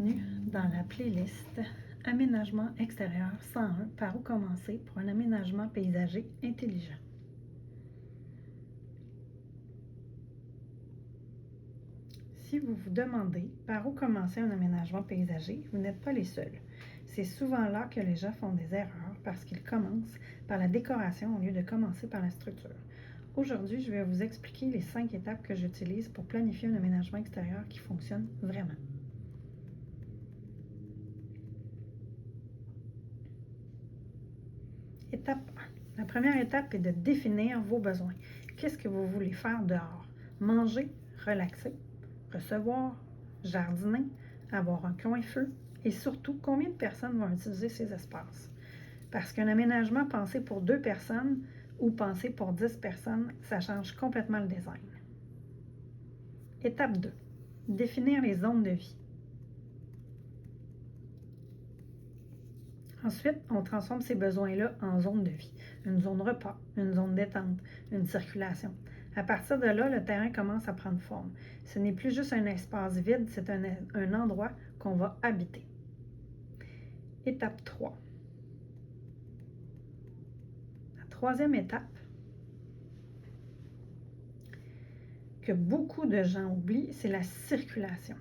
bienvenue dans la playlist Aménagement extérieur 101, par où commencer pour un aménagement paysager intelligent. Si vous vous demandez par où commencer un aménagement paysager, vous n'êtes pas les seuls. C'est souvent là que les gens font des erreurs parce qu'ils commencent par la décoration au lieu de commencer par la structure. Aujourd'hui, je vais vous expliquer les 5 étapes que j'utilise pour planifier un aménagement extérieur qui fonctionne vraiment. Étape 1. La première étape est de définir vos besoins. Qu'est-ce que vous voulez faire dehors? Manger, relaxer, recevoir, jardiner, avoir un coin feu et surtout, combien de personnes vont utiliser ces espaces? Parce qu'un aménagement pensé pour 2 personnes ou pensé pour 10 personnes, ça change complètement le design. Étape 2. Définir les zones de vie. Ensuite, on transforme ces besoins-là en zones de vie. Une zone repas, une zone détente, une circulation. À partir de là, le terrain commence à prendre forme. Ce n'est plus juste un espace vide, c'est un endroit qu'on va habiter. Étape 3. La troisième étape que beaucoup de gens oublient, c'est la circulation.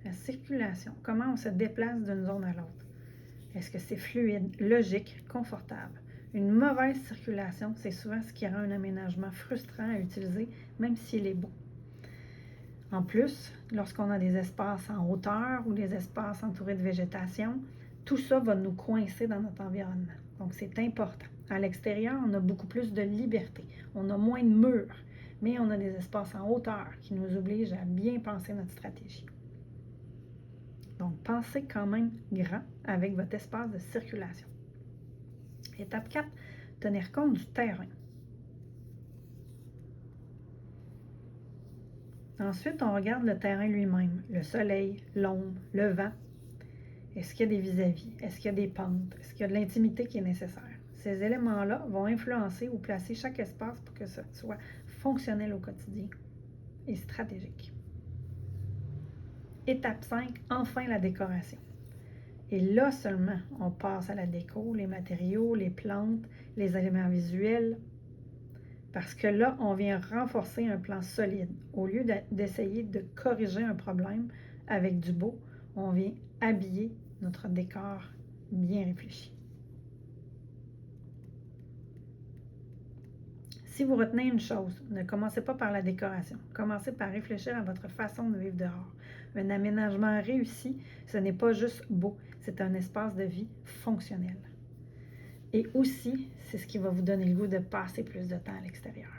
La circulation, comment on se déplace d'une zone à l'autre. Est-ce que c'est fluide, logique, confortable? Une mauvaise circulation, c'est souvent ce qui rend un aménagement frustrant à utiliser, même s'il est beau. En plus, lorsqu'on a des espaces en hauteur ou des espaces entourés de végétation, tout ça va nous coincer dans notre environnement. Donc, c'est important. À l'extérieur, on a beaucoup plus de liberté. On a moins de murs, mais on a des espaces en hauteur qui nous obligent à bien penser notre stratégie. Donc, pensez quand même grand avec votre espace de circulation. Étape 4, tenir compte du terrain. Ensuite, on regarde le terrain lui-même, le soleil, l'ombre, le vent. Est-ce qu'il y a des vis-à-vis? Est-ce qu'il y a des pentes? Est-ce qu'il y a de l'intimité qui est nécessaire? Ces éléments-là vont influencer ou placer chaque espace pour que ce soit fonctionnel au quotidien et stratégique. Étape 5, enfin la décoration. Et là seulement, on passe à la déco, les matériaux, les plantes, les éléments visuels, parce que là, on vient renforcer un plan solide. Au lieu d'essayer de corriger un problème avec du beau, on vient habiller notre décor bien réfléchi. Si vous retenez une chose, ne commencez pas par la décoration. Commencez par réfléchir à votre façon de vivre dehors. Un aménagement réussi, ce n'est pas juste beau, c'est un espace de vie fonctionnel. Et aussi, c'est ce qui va vous donner le goût de passer plus de temps à l'extérieur.